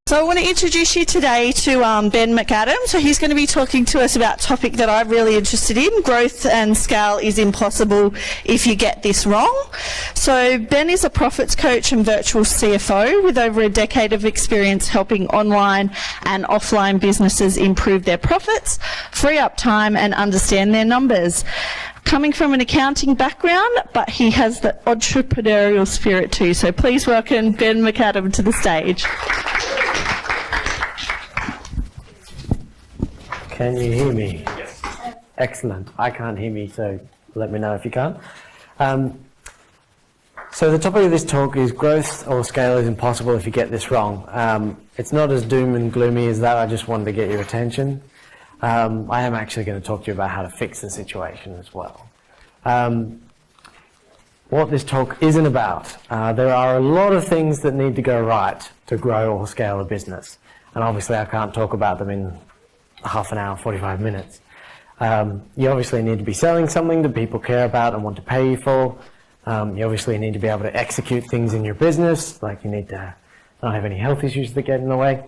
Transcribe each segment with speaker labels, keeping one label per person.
Speaker 1: So I want to introduce you today to Ben McAdam. So he's going to be talking to us about a topic that I'm really interested in. Growth and scale is impossible if you get this wrong. So Ben is a profits coach and virtual CFO with over a decade of experience helping online and offline businesses improve their profits, free up time and understand their numbers. Coming from an accounting background, but he has the entrepreneurial spirit too. So please welcome Ben McAdam to the stage.
Speaker 2: Can you hear me? Yes. Excellent. I can't hear me, so let me know if you can't. So the topic of this talk is growth or scale is impossible if you get this wrong. It's not as doom and gloomy as that. I just wanted to get your attention. I am actually going to talk to you about how to fix the situation as well. What this talk isn't about, there are a lot of things that need to go right to grow or scale a business. And obviously I can't talk about them in half an hour, 45 minutes. You obviously need to be selling something that people care about and want to pay you for. You obviously need to be able to execute things in your business, like you need to not have any health issues that get in the way.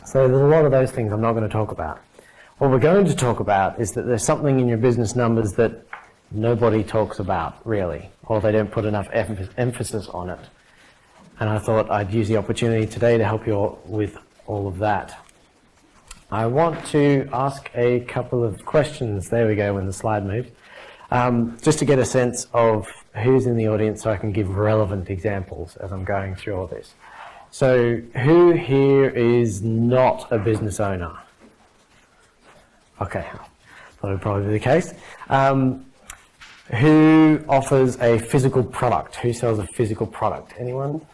Speaker 2: So there's a lot of those things I'm not going to talk about. What we're going to talk about is that there's something in your business numbers that nobody talks about, really, or they don't put enough emphasis on it. And I thought I'd use the opportunity today to help you with all of that. I want to ask a couple of questions. There we go, when the slide moves. Just to get a sense of who's in the audience so I can give relevant examples as I'm going through all this. So who here is not a business owner? Okay, thought it would probably be the case. Who offers a physical product? Who sells a physical product? Anyone?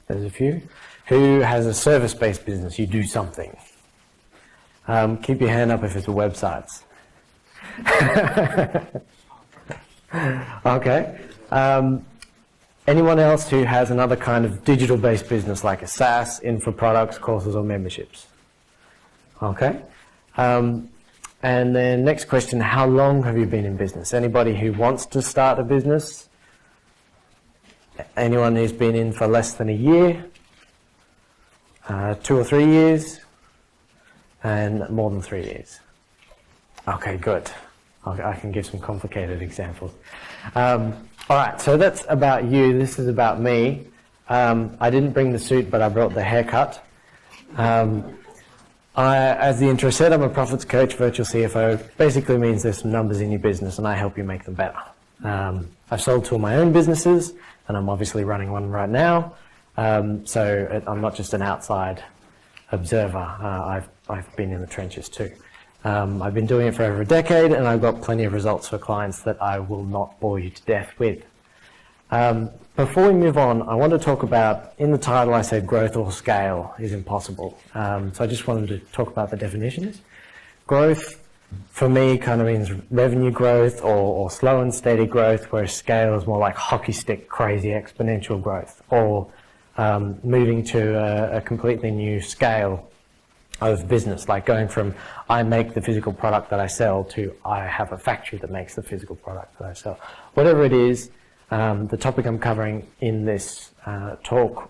Speaker 2: There's a few. Who has a service-based business? You do something. Keep your hand up if it's a website. Okay. Anyone else who has another kind of digital-based business like a SaaS, info products, courses or memberships? Okay. And then next question, how long have you been in business? Anybody who wants to start a business? Anyone who's been in for less than a year? 2 or 3 years? And more than 3 years. Okay, good. I can give some complicated examples. All right, so that's about you. This is about me. I didn't bring the suit, but I brought the haircut. As the intro said, I'm a profits coach, virtual CFO. Basically means there's some numbers in your business and I help you make them better. I've sold 2 of my own businesses and I'm obviously running one right now. So I'm not just an outside observer. I've been in the trenches too. I've been doing it for over a decade and I've got plenty of results for clients that I will not bore you to death with. Before we move on, I want to talk about, in the title I said growth or scale is impossible. So I just wanted to talk about the definitions. Growth for me kind of means revenue growth or slow and steady growth, whereas scale is more like hockey stick, crazy exponential growth, or moving to a completely new scale of business, like going from I make the physical product that I sell to I have a factory that makes the physical product that I sell. Whatever it is, the topic I'm covering in this talk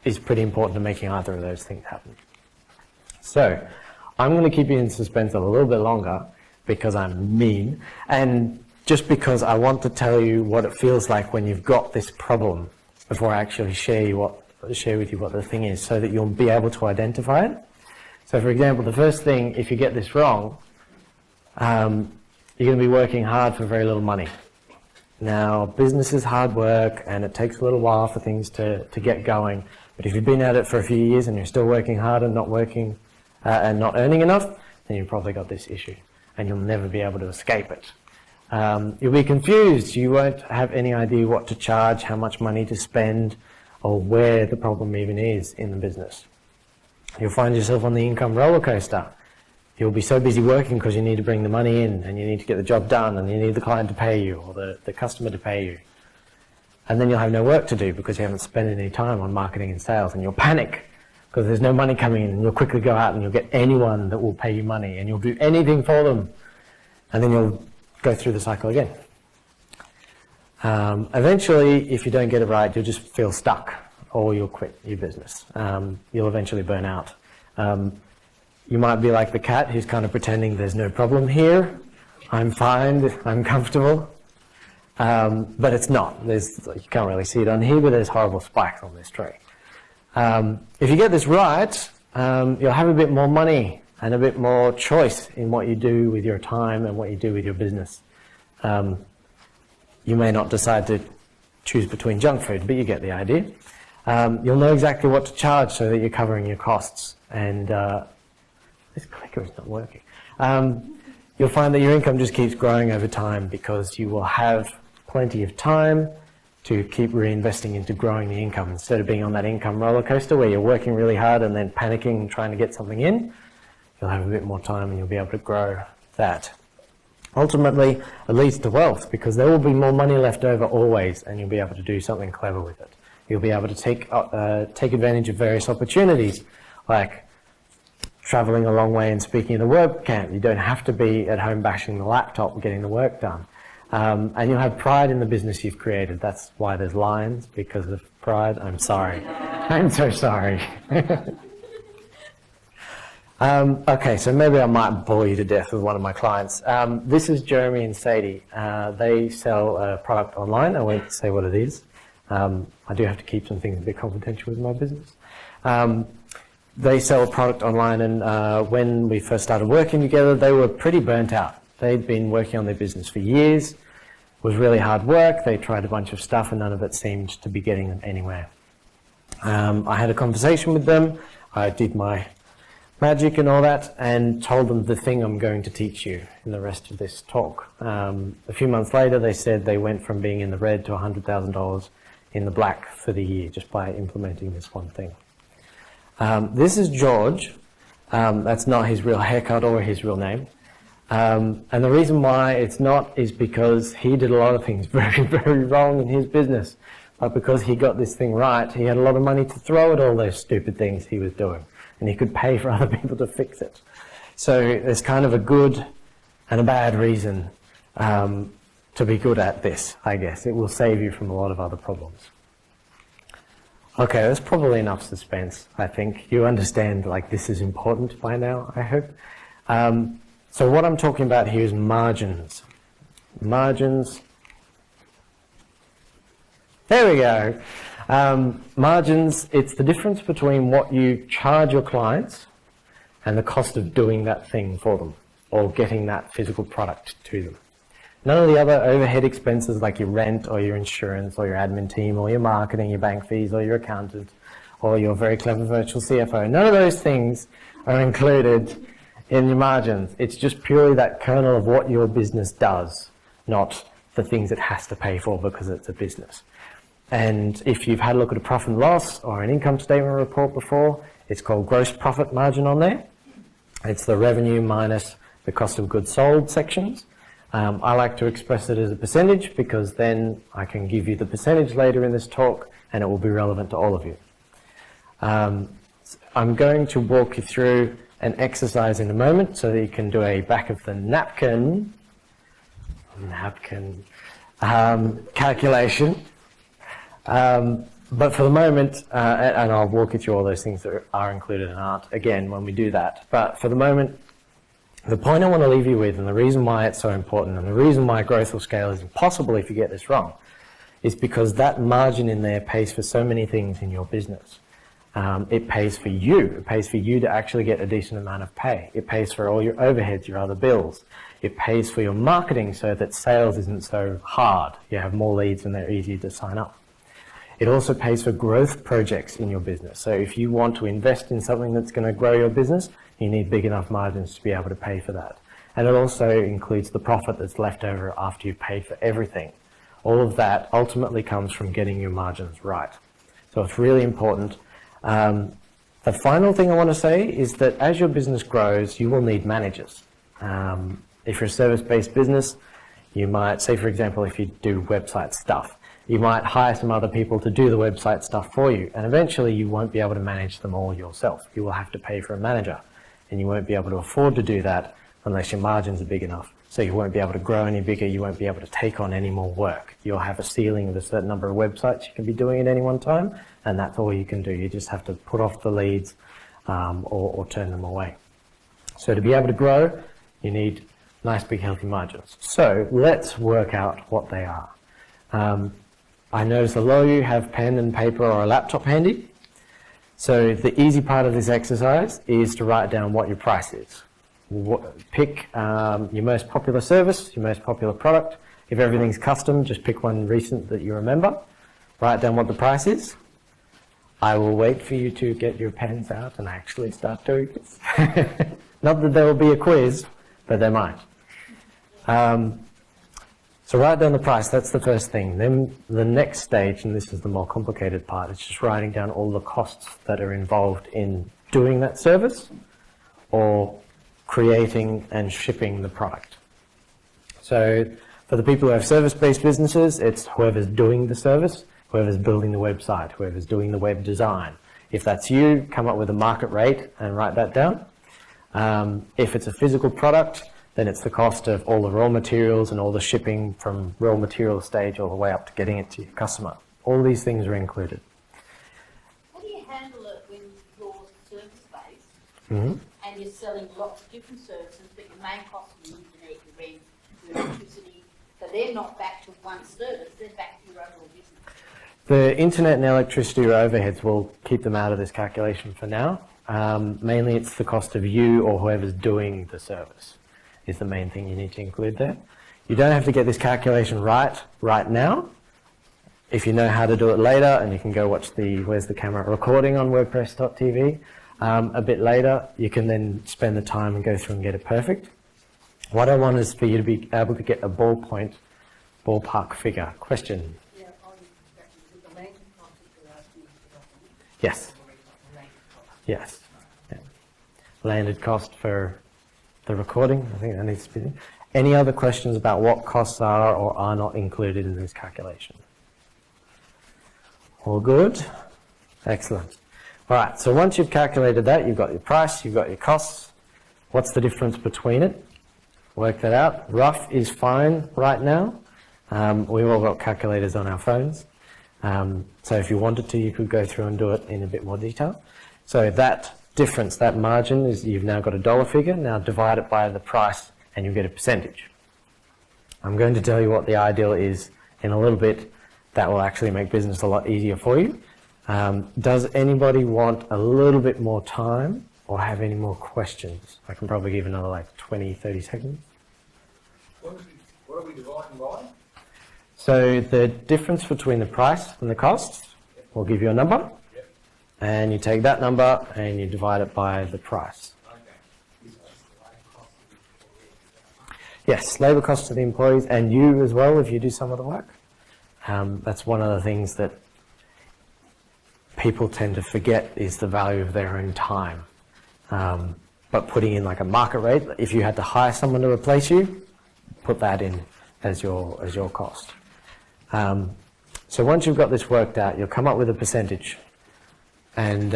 Speaker 2: is pretty important to making either of those things happen. So I'm going to keep you in suspense a little bit longer because I'm mean, and just because I want to tell you what it feels like when you've got this problem before I actually share with you what the thing is, so that you'll be able to identify it. So for example, the first thing, if you get this wrong, you're going to be working hard for very little money. Now, business is hard work and it takes a little while for things to get going. But if you've been at it for a few years and you're still working hard and not working and not earning enough, then you've probably got this issue and you'll never be able to escape it. You'll be confused. You won't have any idea what to charge, how much money to spend, or where the problem even is in the business. You'll find yourself on the income roller coaster. You'll be so busy working because you need to bring the money in and you need to get the job done and you need the client to pay you or the customer to pay you. And then you'll have no work to do because you haven't spent any time on marketing and sales, and you'll panic because there's no money coming in, and you'll quickly go out and you'll get anyone that will pay you money and you'll do anything for them, and then you'll go through the cycle again. Eventually, if you don't get it right, you'll just feel stuck or you'll quit your business. You'll eventually burn out. You might be like the cat who's kind of pretending there's no problem here. I'm fine, I'm comfortable. But it's not. You can't really see it on here, but there's horrible spikes on this tree. If you get this right, you'll have a bit more money and a bit more choice in what you do with your time and what you do with your business. You may not decide to choose between junk food, but you get the idea. You'll know exactly what to charge so that you're covering your costs. And this clicker is not working. You'll find that your income just keeps growing over time because you will have plenty of time to keep reinvesting into growing the income. Instead of being on that income roller coaster where you're working really hard and then panicking and trying to get something in, you'll have a bit more time and you'll be able to grow that. Ultimately, it leads to wealth because there will be more money left over always, and you'll be able to do something clever with it. You'll be able to take advantage of various opportunities, like traveling a long way and speaking at a work camp. You don't have to be at home bashing the laptop getting the work done. And you'll have pride in the business you've created. That's why there's lines, because of pride. I'm sorry. I'm so sorry. Okay, so maybe I might bore you to death with one of my clients. This is Jeremy and Sadie. They sell a product online. I won't say what it is. I do have to keep some things a bit confidential with my business. They sell a product online, and when we first started working together, they were pretty burnt out. They'd been working on their business for years. It was really hard work. They tried a bunch of stuff, and none of it seemed to be getting them anywhere. I had a conversation with them. I did my magic and all that, and told them the thing I'm going to teach you in the rest of this talk. A few months later, they said they went from being in the red to $100,000 in the black for the year just by implementing this one thing. This is George. That's not his real haircut or his real name. And the reason why it's not is because he did a lot of things very, very wrong in his business. But because he got this thing right, he had a lot of money to throw at all those stupid things he was doing. And he could pay for other people to fix it. So there's kind of a good and a bad reason to be good at this, I guess. It will save you from a lot of other problems. Okay, that's probably enough suspense, I think. You understand, like, this is important by now, I hope. So what I'm talking about here is margins. Margins. There we go. Margins, it's the difference between what you charge your clients and the cost of doing that thing for them or getting that physical product to them. None of the other overhead expenses like your rent or your insurance or your admin team or your marketing, your bank fees or your accountant or your very clever virtual CFO, none of those things are included in your margins. It's just purely that kernel of what your business does, not the things it has to pay for because it's a business. And if you've had a look at a profit and loss or an income statement report before, it's called gross profit margin on there. It's the revenue minus the cost of goods sold sections. I like to express it as a percentage because then I can give you the percentage later in this talk and it will be relevant to all of you. I'm going to walk you through an exercise in a moment so that you can do a back of the napkin calculation. But for the moment, and I'll walk you through all those things that are included and aren't again when we do that. But for the moment, the point I want to leave you with, and the reason why it's so important, and the reason why growth or scale is impossible if you get this wrong, is because that margin in there pays for so many things in your business. It pays for you. It pays for you to actually get a decent amount of pay. It pays for all your overheads, your other bills. It pays for your marketing so that sales isn't so hard. You have more leads and they're easier to sign up. It also pays for growth projects in your business. So if you want to invest in something that's going to grow your business, you need big enough margins to be able to pay for that. And it also includes the profit that's left over after you pay for everything. All of that ultimately comes from getting your margins right. So it's really important. The final thing I want to say is that as your business grows, you will need managers. If you're a service-based business, you might, say for example, if you do website stuff, you might hire some other people to do the website stuff for you, and eventually you won't be able to manage them all yourself. You will have to pay for a manager, and you won't be able to afford to do that unless your margins are big enough. So you won't be able to grow any bigger, you won't be able to take on any more work. You'll have a ceiling of a certain number of websites you can be doing at any one time, and that's all you can do. You just have to put off the leads or turn them away. So to be able to grow, you need nice, big, healthy margins. So let's work out what they are. I notice a lot of you have pen and paper or a laptop handy. So the easy part of this exercise is to write down what your price is. Pick your most popular service, your most popular product. If everything's custom, just pick one recent that you remember. Write down what the price is. I will wait for you to get your pens out and actually start doing this. Not that there will be a quiz, but there might. So write down the price, that's the first thing. Then the next stage, and this is the more complicated part, is just writing down all the costs that are involved in doing that service or creating and shipping the product. So for the people who have service-based businesses, it's whoever's doing the service, whoever's building the website, whoever's doing the web design. If that's you, come up with a market rate and write that down. If it's a physical product, then it's the cost of all the raw materials and all the shipping from raw material stage all the way up to getting it to your customer. All these things are included.
Speaker 3: How do you handle it when you're service-based
Speaker 2: Mm-hmm.
Speaker 3: and you're selling lots of different services, but your main cost is your internet, your rent, your electricity, so they're not back to one service, they're back to your overall business?
Speaker 2: The internet and electricity or overheads will keep them out of this calculation for now. Mainly it's the cost of you or whoever's doing the service is the main thing you need to include there. You don't have to get this calculation right now. If you know how to do it later, and you can go watch the Where's the Camera recording on WordPress.tv a bit later, you can then spend the time and go through and get it perfect. What I want is for you to be able to get a ballpark figure. Question?
Speaker 4: Yeah, the landed cost is the last thing.
Speaker 2: Yes. Yes. Yeah. Landed cost for the recording, I think that needs to be there. Any other questions about what costs are or are not included in this calculation? All good? Excellent. All right, so once you've calculated that, you've got your price, you've got your costs. What's the difference between it? Work that out. Rough is fine right now. We've all got calculators on our phones. So if you wanted to, you could go through and do it in a bit more detail. So that difference, that margin, is you've now got a dollar figure. Now divide it by the price and you get a percentage. I'm going to tell you what the ideal is in a little bit. That will actually make business a lot easier for you. Does anybody want a little bit more time or have any more questions? I can probably give another like 20, 30 seconds.
Speaker 5: What are we dividing by?
Speaker 2: So the difference between the price and the costs will give you a number.
Speaker 5: Yep.
Speaker 2: And you take that number and you divide it by the price.
Speaker 5: Okay.
Speaker 2: Yes, labour costs to the employees and you as well if you do some of the work. That's one of the things that people tend to forget is the value of their own time. But putting in like a market rate, if you had to hire someone to replace you, put that in as your cost. So once you've got this worked out, you'll come up with a percentage. And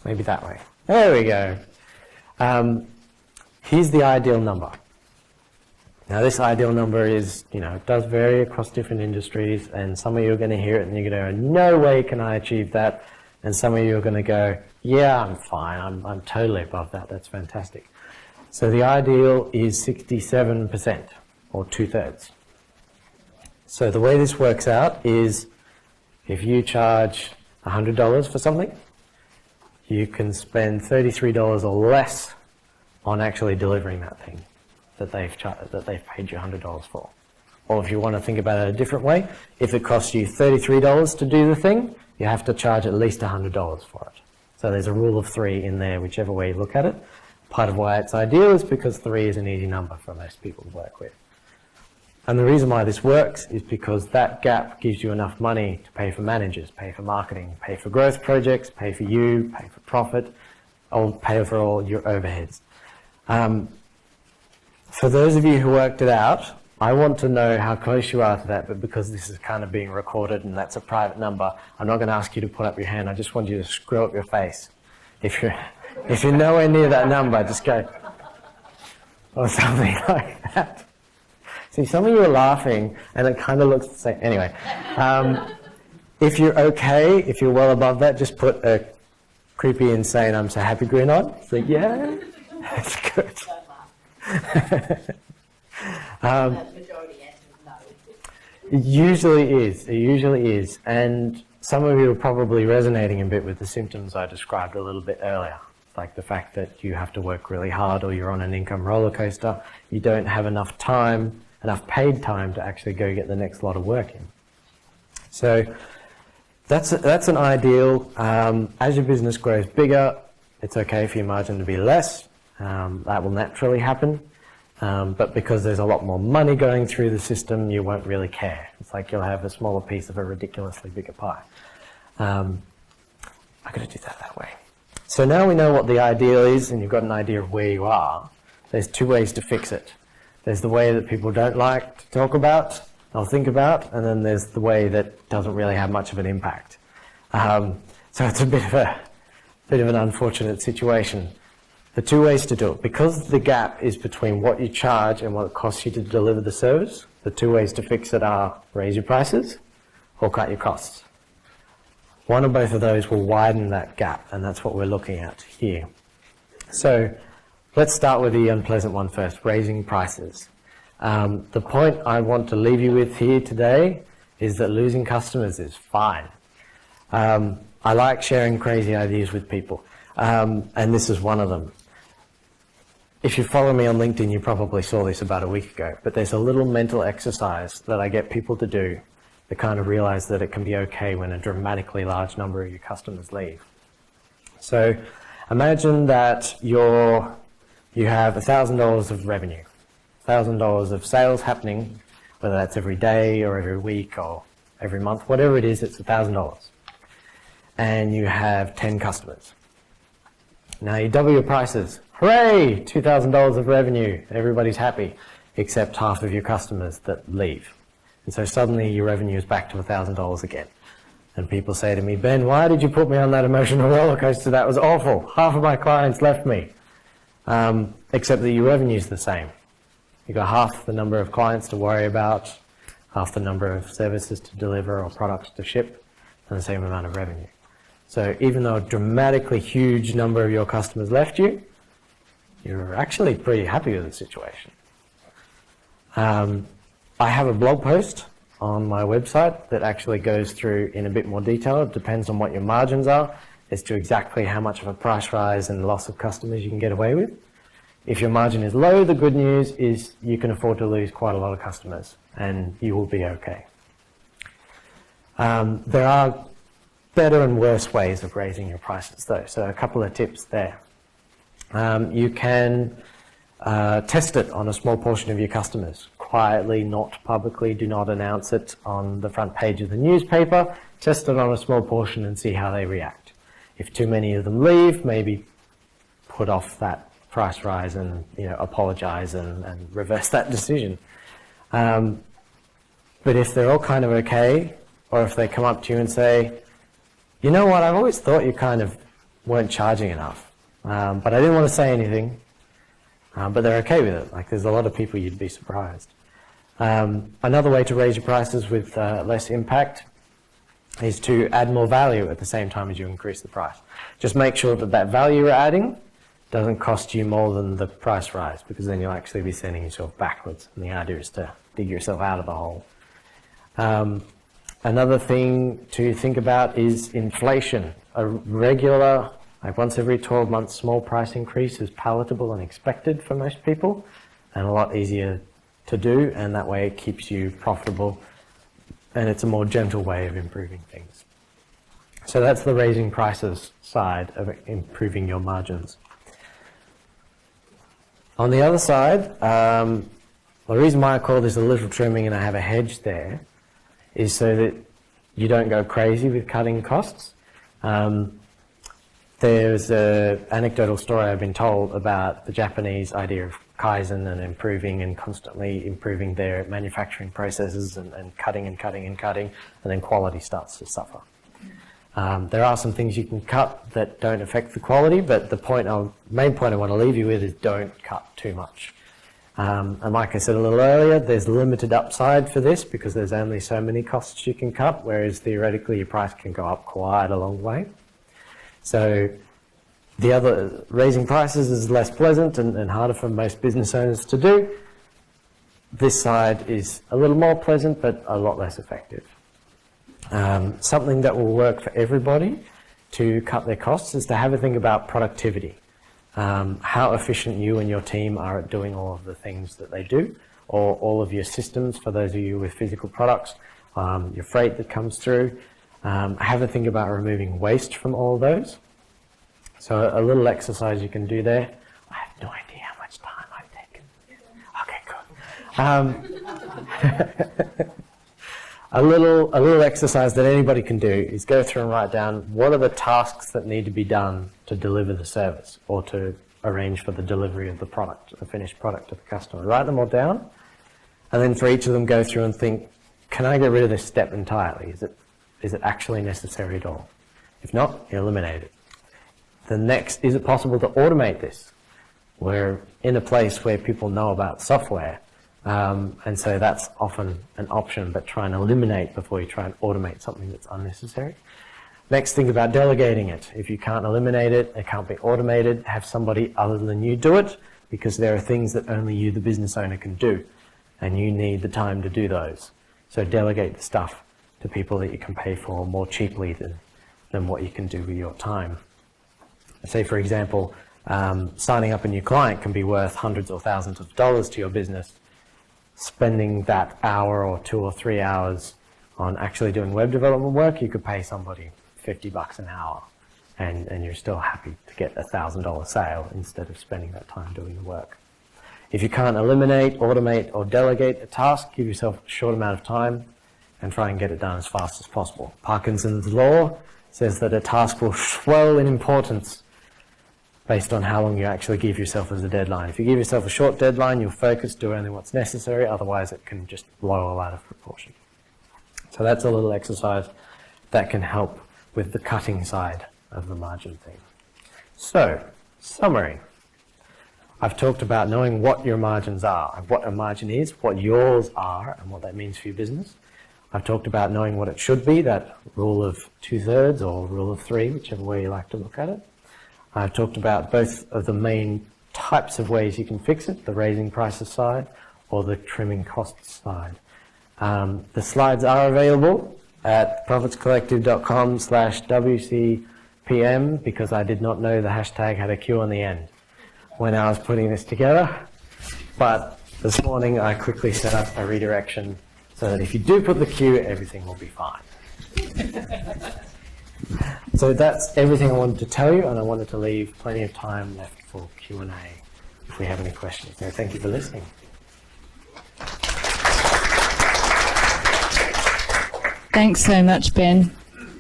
Speaker 2: maybe that way. There we go. Here's the ideal number. Now this ideal number is, it does vary across different industries, and some of you are going to hear it and you're going to go, no way can I achieve that. And some of you are going to go, yeah, I'm fine, I'm totally above that, that's fantastic. So the ideal is 67%, or 2/3. So the way this works out is if you charge $100 for something, you can spend $33 or less on actually delivering that thing that they've paid you $100 for. Or if you want to think about it a different way, if it costs you $33 to do the thing, you have to charge at least $100 for it. So there's a rule of 3 in there, whichever way you look at it. Part of why it's ideal is because 3 is an easy number for most people to work with. And the reason why this works is because that gap gives you enough money to pay for managers, pay for marketing, pay for growth projects, pay for you, pay for profit, or pay for all your overheads. For those of you who worked it out, I want to know how close you are to that, but because this is kind of being recorded and that's a private number, I'm not going to ask you to put up your hand. I just want you to screw up your face. If you're nowhere near that number, just go, or something like that. See, some of you are laughing and it kind of looks the same. Anyway, If you're okay, if you're well above that, just put a creepy, insane, I'm so happy grin on. It's like, yeah, that's good.
Speaker 3: Don't laugh. The majority answer is no.
Speaker 2: It usually is. And some of you are probably resonating a bit with the symptoms I described a little bit earlier. Like the fact that you have to work really hard or you're on an income roller coaster. You don't have enough time, enough paid time to actually go get the next lot of work in. So that's an ideal. As your business grows bigger, it's okay for your margin to be less. That will naturally happen. But because there's a lot more money going through the system, you won't really care. It's like you'll have a smaller piece of a ridiculously bigger pie. I'm going to do that way. So now we know what the ideal is, and you've got an idea of where you are. There's two ways to fix it. There's the way that people don't like to talk about or think about, and then there's the way that doesn't really have much of an impact. So it's a bit of an unfortunate situation. The two ways to do it, because the gap is between what you charge and what it costs you to deliver the service, the two ways to fix it are raise your prices or cut your costs. One or both of those will widen that gap, and that's what we're looking at here. So let's start with the unpleasant one first, raising prices. The point I want to leave you with here today is that losing customers is fine. I like sharing crazy ideas with people, and this is one of them. If you follow me on LinkedIn, you probably saw this about a week ago, but there's a little mental exercise that I get people to do to kind of realize that it can be okay when a dramatically large number of your customers leave. So imagine that you have $1,000 of revenue, $1,000 of sales happening, whether that's every day or every week or every month, whatever it is, it's $1,000. And you have 10 customers. Now you double your prices. Hooray! $2,000 of revenue. Everybody's happy, except half of your customers that leave. And so suddenly your revenue is back to $1,000 again. And people say to me, Ben, why did you put me on that emotional roller coaster? That was awful. Half of my clients left me. Except that your revenue is the same. You've got half the number of clients to worry about, half the number of services to deliver or products to ship, and the same amount of revenue. So even though a dramatically huge number of your customers left you, you're actually pretty happy with the situation. I have a blog post on my website that actually goes through in a bit more detail. It depends on what your margins are as to exactly how much of a price rise and loss of customers you can get away with. If your margin is low, the good news is you can afford to lose quite a lot of customers and you will be okay. There are better and worse ways of raising your prices though, so a couple of tips there. You can test it on a small portion of your customers. Quietly, not publicly, do not announce it on the front page of the newspaper. Test it on a small portion and see how they react. If too many of them leave, maybe put off that price rise and apologize and reverse that decision. But if they're all kind of okay, or if they come up to you and say, you know what, I've always thought you kind of weren't charging enough, but I didn't want to say anything, but they're okay with it. Like there's a lot of people you'd be surprised. Another way to raise your prices with less impact is to add more value at the same time as you increase the price. Just make sure that that value you're adding doesn't cost you more than the price rise, because then you'll actually be sending yourself backwards, and the idea is to dig yourself out of the hole. Another thing to think about is inflation. A regular, like once every 12 months, small price increase is palatable and expected for most people, and a lot easier to do, and that way it keeps you profitable, and it's a more gentle way of improving things. So that's the raising prices side of improving your margins. On the other side, the reason why I call this a little trimming and I have a hedge there is so that you don't go crazy with cutting costs. There's an anecdotal story I've been told about the Japanese idea of Kaizen and improving and constantly improving their manufacturing processes and cutting, and then quality starts to suffer. There are some things you can cut that don't affect the quality, but the main point I want to leave you with is don't cut too much. And like I said a little earlier, there's limited upside for this because there's only so many costs you can cut, whereas theoretically your price can go up quite a long way. So the other, raising prices is less pleasant and harder for most business owners to do. This side is a little more pleasant, but a lot less effective. Something that will work for everybody to cut their costs is to have a think about productivity. How efficient you and your team are at doing all of the things that they do, or all of your systems for those of you with physical products, your freight that comes through. Have a think about removing waste from all of those. So a little exercise you can do there. I have no idea how much time I've taken. Okay, good. A little exercise that anybody can do is go through and write down what are the tasks that need to be done to deliver the service or to arrange for the delivery of the product, the finished product to the customer. Write them all down, and then for each of them go through and think, can I get rid of this step entirely? Is it actually necessary at all? If not, eliminate it. The next, is it possible to automate this? We're in a place where people know about software, and so that's often an option, but try and eliminate before you try and automate something that's unnecessary. Next, think about delegating it. If you can't eliminate it, it can't be automated, have somebody other than you do it, because there are things that only you, the business owner, can do, and you need the time to do those. So delegate the stuff to people that you can pay for more cheaply than what you can do with your time. Say, for example, signing up a new client can be worth hundreds or thousands of dollars to your business. Spending that hour or 2 or 3 hours on actually doing web development work, you could pay somebody $50 an hour, and you're still happy to get a $1,000 sale instead of spending that time doing the work. If you can't eliminate, automate, or delegate a task, give yourself a short amount of time and try and get it done as fast as possible. Parkinson's law says that a task will swell in importance based on how long you actually give yourself as a deadline. If you give yourself a short deadline, you'll focus, do only what's necessary, otherwise it can just blow all out of proportion. So that's a little exercise that can help with the cutting side of the margin thing. So, summary. I've talked about knowing what your margins are, what a margin is, what yours are, and what that means for your business. I've talked about knowing what it should be, that rule of 2/3 or rule of 3, whichever way you like to look at it. I've talked about both of the main types of ways you can fix it, the raising prices side or the trimming costs side. The slides are available at profitscollective.com/WCPM because I did not know the hashtag had a Q on the end when I was putting this together. But this morning I quickly set up a redirection so that if you do put the Q, everything will be fine. So that's everything I wanted to tell you, and I wanted to leave plenty of time left for Q&A if we have any questions. So thank you for listening.
Speaker 6: Thanks so much, Ben.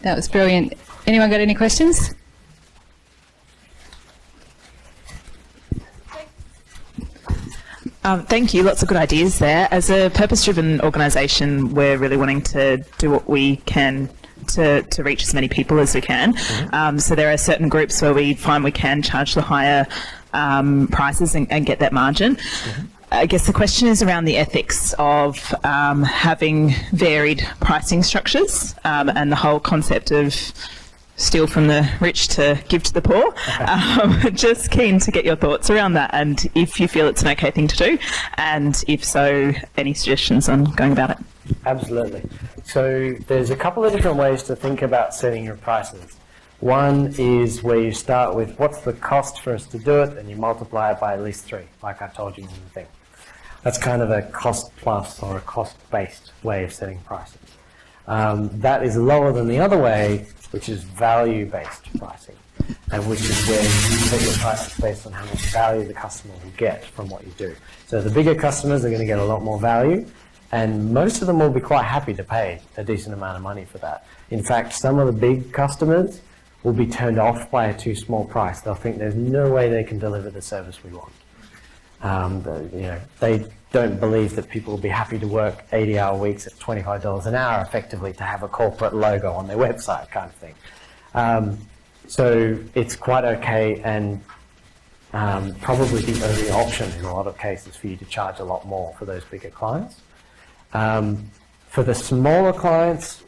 Speaker 6: That was brilliant. Anyone got any questions?
Speaker 7: Thank you. Lots of good ideas there. As a purpose-driven organisation, we're really wanting to do what we can to reach as many people as we can. So there are certain groups where we find we can charge the higher prices and get that margin. I guess the question is around the ethics of having varied pricing structures and the whole concept of steal from the rich to give to the poor. Just keen to get your thoughts around that and if you feel it's an okay thing to do, and if so, any suggestions on going about it.
Speaker 2: Absolutely. So there's a couple of different ways to think about setting your prices. One is where you start with what's the cost for us to do it, and you multiply it by at least 3, like I told you in the thing. That's kind of a cost plus or a cost-based way of setting prices. That is lower than the other way, which is value-based pricing, and which is where you set your prices based on how much value the customer will get from what you do. So the bigger customers are going to get a lot more value, and most of them will be quite happy to pay a decent amount of money for that. In fact, some of the big customers will be turned off by a too small price. They'll think there's no way they can deliver the service we want. They don't believe that people will be happy to work 80-hour weeks at $25 an hour effectively to have a corporate logo on their website kind of thing. So it's quite okay, and probably the only option in a lot of cases for you to charge a lot more for those bigger clients. For the smaller clients,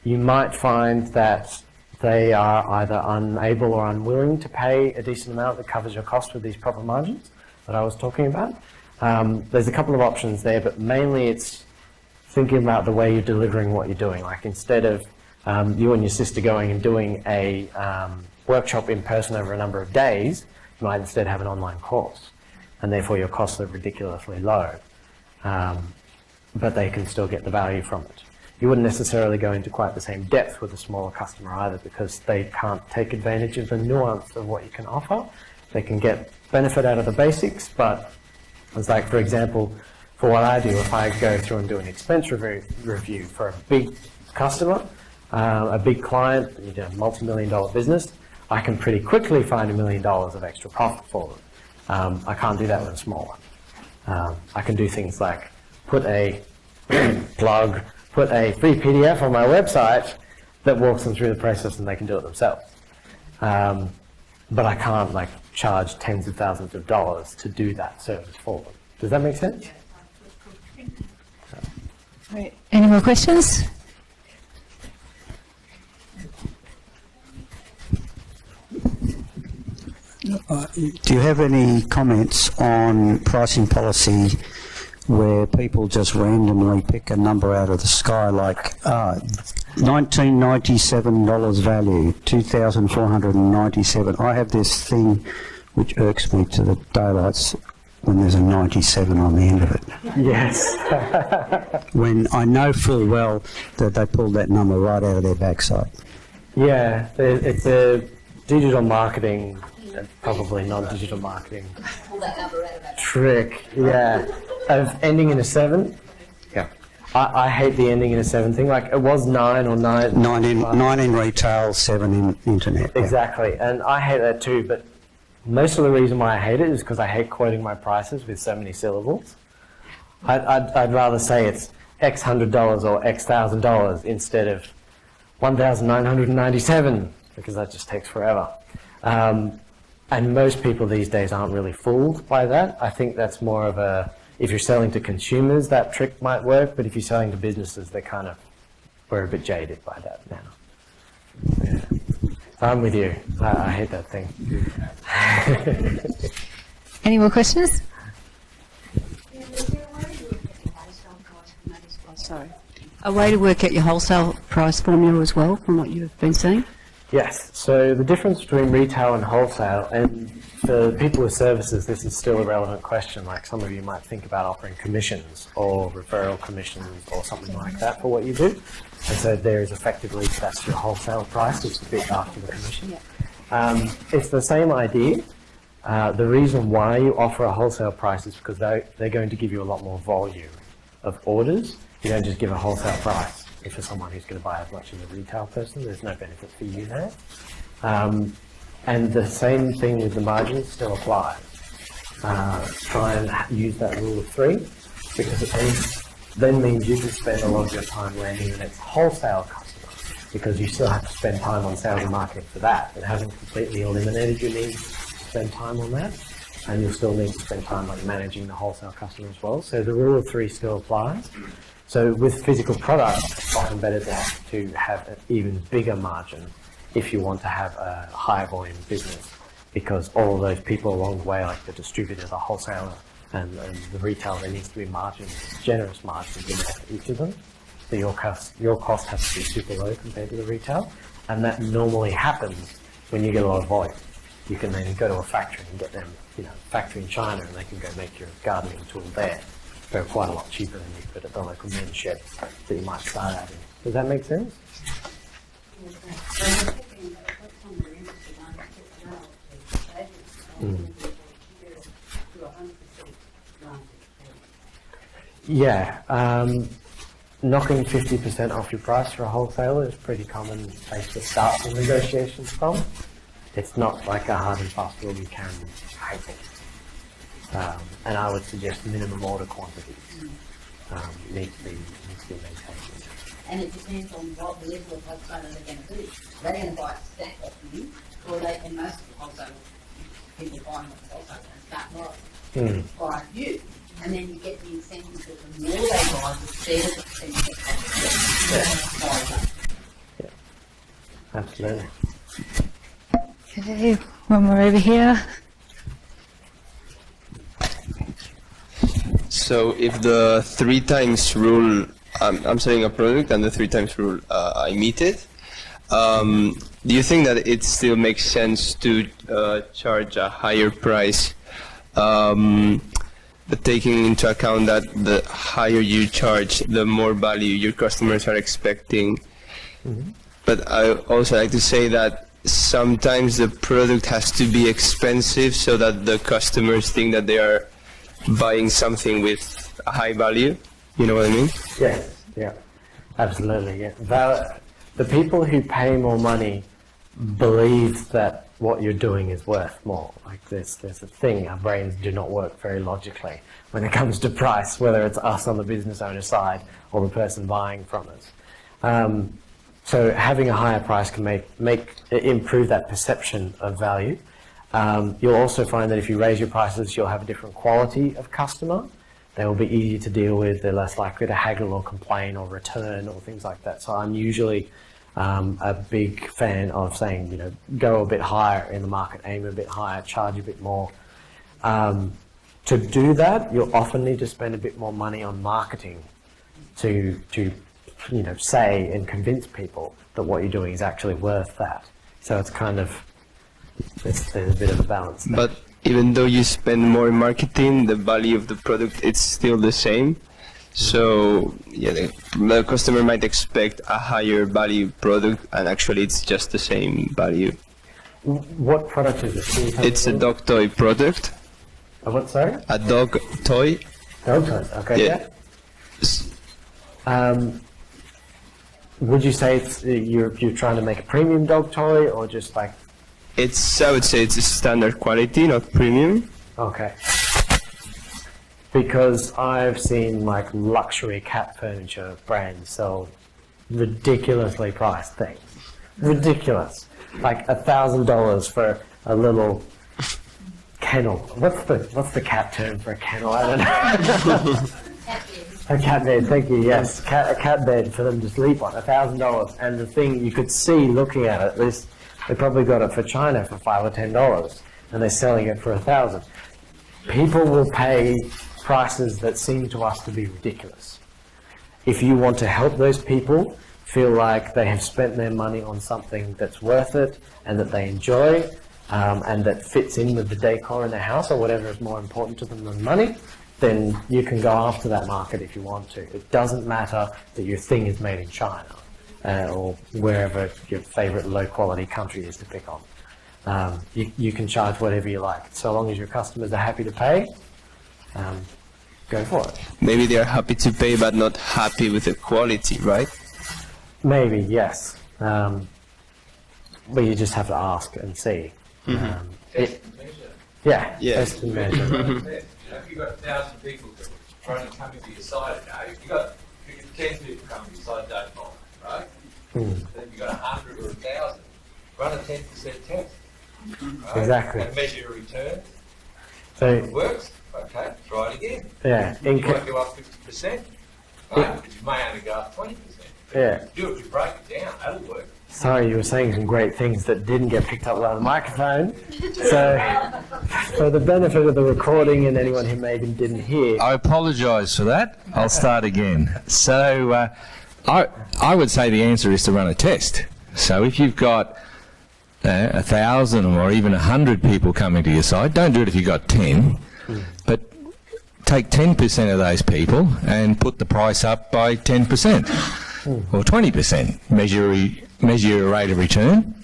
Speaker 2: you might find that they are either unable or unwilling to pay a decent amount that covers your cost with these profit margins that I was talking about. There's a couple of options there, but mainly it's thinking about the way you're delivering what you're doing. Like instead of you and your sister going and doing a workshop in person over a number of days, you might instead have an online course, and therefore your costs are ridiculously low, but they can still get the value from it. You wouldn't necessarily go into quite the same depth with a smaller customer either, because they can't take advantage of the nuance of what you can offer. They can get benefit out of the basics, but it's like, for example, for what I do, if I go through and do an expense review for a big customer, a big client, you know, multi-million-dollar business, I can pretty quickly find $1 million of extra profit for them. I can't do that with a small one. I can do things like put a put a free PDF on my website that walks them through the process, and they can do it themselves. But I can't like charge tens of thousands of dollars to do that service for them. Does that make sense?
Speaker 6: Right. Any more questions?
Speaker 8: Do you have any comments on pricing policy where people just randomly pick a number out of the sky, like $1997 value, $2,497? I have this thing which irks me to the daylights when there's a 97 on the end of it.
Speaker 2: Yes.
Speaker 8: When I know full well that they pulled that number right out of their backside.
Speaker 2: Yeah, it's a digital marketing, probably non-digital marketing
Speaker 3: Pull that number out of that.
Speaker 2: trick, yeah, of ending in a 7. Yeah. I hate the ending in a 7 thing. Like, it was 9 or 9.
Speaker 8: 9 in retail, 7 in internet. Yeah.
Speaker 2: Exactly, and I hate that too, but most of the reason why I hate it is because I hate quoting my prices with so many syllables. I'd rather say it's X $100 or X $1,000 instead of 1,997, because that just takes forever. And most people these days aren't really fooled by that. I think that's more of a, if you're selling to consumers, that trick might work, but if you're selling to businesses, we're a bit jaded by that now. Yeah. I'm with you. I hate that thing.
Speaker 6: Any more questions?
Speaker 4: Sorry. A way to work out your wholesale price formula as well, from what you've been saying?
Speaker 2: Yes, so the difference between retail and wholesale, and for people with services, this is still a relevant question. Like, some of you might think about offering commissions or referral commissions or something like that for what you do. And so there is effectively, that's your wholesale price, which is a bit after the commission. It's the same idea. The reason why you offer a wholesale price is because they're going to give you a lot more volume of orders. You don't just give a wholesale price. If for someone who's going to buy as much as a retail person, there's no benefit for you there. And the same thing with the margins still applies. Try and use that rule of 3, because it then means you can spend a lot of your time landing the next wholesale customer, because you still have to spend time on sales and marketing for that. It hasn't completely eliminated your need to spend time on that, and you'll still need to spend time like managing the wholesale customer as well. So the rule of 3 still applies. So with physical products, it's often better to have an even bigger margin if you want to have a higher volume business, because all of those people along the way, like the distributor, the wholesaler, and the retailer, there needs to be margins, generous margins in there for each of them. So your cost has to be super low compared to the retail, and that normally happens when you get a lot of volume. You can then go to a factory and get them, factory in China, and they can go make your gardening tool there for quite a lot cheaper than you could at the local men's shed that you might start out in. Does that make sense? Yeah, knocking 50% off your price for a wholesaler is pretty common place to start the negotiations from. It's not like a hard and fast rule you can break. And I would suggest minimum order quantities need to be maintained.
Speaker 3: And it depends on what the level of wholesaler they're going to do. They're going to buy a stack off you, or they can most of the wholesalers people buying it also and start buying you. And then you get the incentive that the more they buy, the better the percentage.
Speaker 2: Absolutely.
Speaker 6: Okay, one more over here.
Speaker 9: So if the 3 times rule, I'm selling a product and the 3 times rule, I meet it, do you think that it still makes sense to charge a higher price, but taking into account that the higher you charge, the more value your customers are expecting? But I also like to say that sometimes the product has to be expensive so that the customers think that they are buying something with a high value. You know what I mean?
Speaker 2: Yes, yeah, absolutely. Yeah. The people who pay more money believe that what you're doing is worth more. Like there's a thing, our brains do not work very logically when it comes to price, whether it's us on the business owner side or the person buying from us. So having a higher price can improve that perception of value. You'll also find that if you raise your prices, you'll have a different quality of customer. They will be easier to deal with. They're less likely to haggle or complain or return or things like that. So I'm usually a big fan of saying, go a bit higher in the market, aim a bit higher, charge a bit more. To do that, you'll often need to spend a bit more money on marketing to say and convince people that what you're doing is actually worth that. So it's kind of, there's a bit of a balance there.
Speaker 9: But even though you spend more in marketing, the value of the product, it's still the same. So yeah, the customer might expect a higher value product, and actually it's just the same value.
Speaker 2: What product is it?
Speaker 9: It's a dog toy product.
Speaker 2: A what, sorry?
Speaker 9: A dog toy.
Speaker 2: Dog toys, okay.
Speaker 9: Yeah.
Speaker 2: Would you say you're trying to make a premium dog toy, or just like?
Speaker 9: I would say it's a standard quality, not premium.
Speaker 2: Okay. Because I've seen like luxury cat furniture brands sell ridiculously priced things. Ridiculous. Like $1,000 for a little kennel. What's the cat term for a kennel? I don't know. A cat bed, thank you, yes. A cat bed for them to sleep on, $1,000. And the thing, you could see looking at it, they probably got it for China for $5 or $10, and they're selling it for $1,000. People will pay prices that seem to us to be ridiculous. If you want to help those people feel like they have spent their money on something that's worth it and that they enjoy, and that fits in with the decor in their house or whatever is more important to them than money, then you can go after that market if you want to. It doesn't matter that your thing is made in China or wherever your favorite low-quality country is to pick on. You can charge whatever you like. So long as your customers are happy to pay, go for it.
Speaker 9: Maybe they're happy to pay, but not happy with the quality, right?
Speaker 2: Maybe, yes. But you just have to ask and see. Yeah, test and measure.
Speaker 5: If you've got 1,000 people that are coming to your site a day, you've got 10 people coming to your site, don't buy, right? Then you've got 100 or 1,000. Run a 10% test. Right?
Speaker 2: Exactly.
Speaker 5: And measure your return.
Speaker 2: So,
Speaker 5: If it works, okay, try it again.
Speaker 2: yeah,
Speaker 5: You might go up 50%, right? But you may only go up 20%.
Speaker 2: yeah.
Speaker 5: Do it, you break it down, that'll work.
Speaker 2: Sorry, you were saying some great things that didn't get picked up by the microphone. So, for the benefit of the recording and anyone who maybe didn't hear,
Speaker 10: I apologise for that. I'll start again. So, I would say the answer is to run a test. So if you've got 1,000 or even 100 people coming to your site, don't do it if you've got 10, but take 10% of those people and put the price up by 10% or 20%. Measure your rate of return.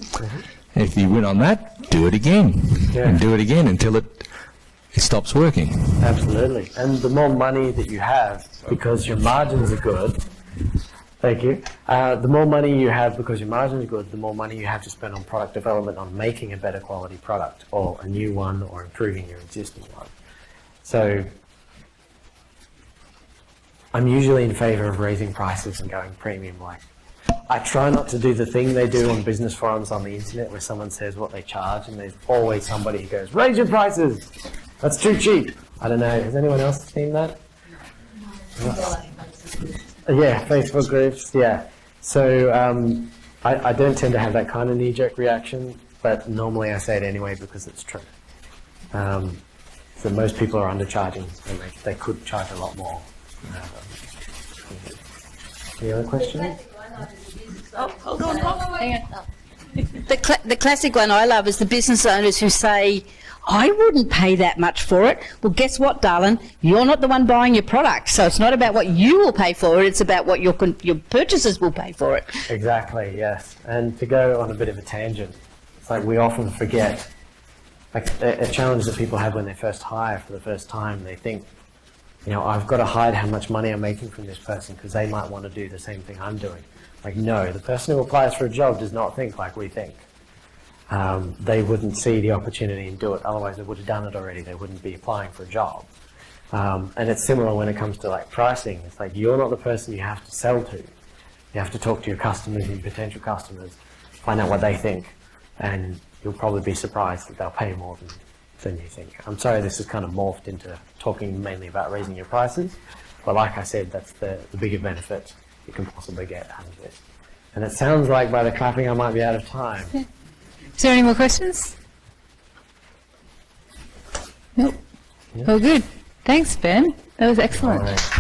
Speaker 10: If you win on that, do it again and do it again until it stops working.
Speaker 2: absolutely. And the more money that you have, because your margins are good, thank you, the more money you have because your margins are good, the more money you have to spend on product development, on making a better quality product or a new one or improving your existing one. So I'm usually in favour of raising prices and going premium. Like I try not to do the thing they do on business forums on the internet where someone says what they charge and there's always somebody who goes, raise your prices, that's too cheap. I don't know, has anyone else seen that? Yeah, Facebook groups, yeah. So I don't tend to have that kind of knee-jerk reaction, but normally I say it anyway because it's true. So most people are undercharging and they could charge a lot more. Any other questions?
Speaker 3: The classic one I love is the business owners who say, I wouldn't pay that much for it. Well, guess what, darling? You're not the one buying your product. So it's not about what you will pay for it. It's about what your purchasers will pay for it.
Speaker 2: Exactly, yes. And to go on a bit of a tangent, it's like we often forget, like a challenge that people have when they first hire for the first time, they think, you know, I've got to hide how much money I'm making from this person because they might want to do the same thing I'm doing. Like, no, the person who applies for a job does not think like we think. They wouldn't see the opportunity and do it, otherwise they would have done it already. They wouldn't be applying for a job. And it's similar when it comes to like pricing. It's like you're not the person you have to sell to. You have to talk to your customers and potential customers, find out what they think, and you'll probably be surprised that they'll pay more than you think. I'm sorry this has kind of morphed into talking mainly about raising your prices, but like I said, that's the bigger benefit you can possibly get out of this. And it sounds like by the clapping I might be out of time.
Speaker 6: Is there any more questions? Nope.
Speaker 2: Yeah.
Speaker 6: Well, good. Thanks, Ben. That was excellent.
Speaker 2: All right.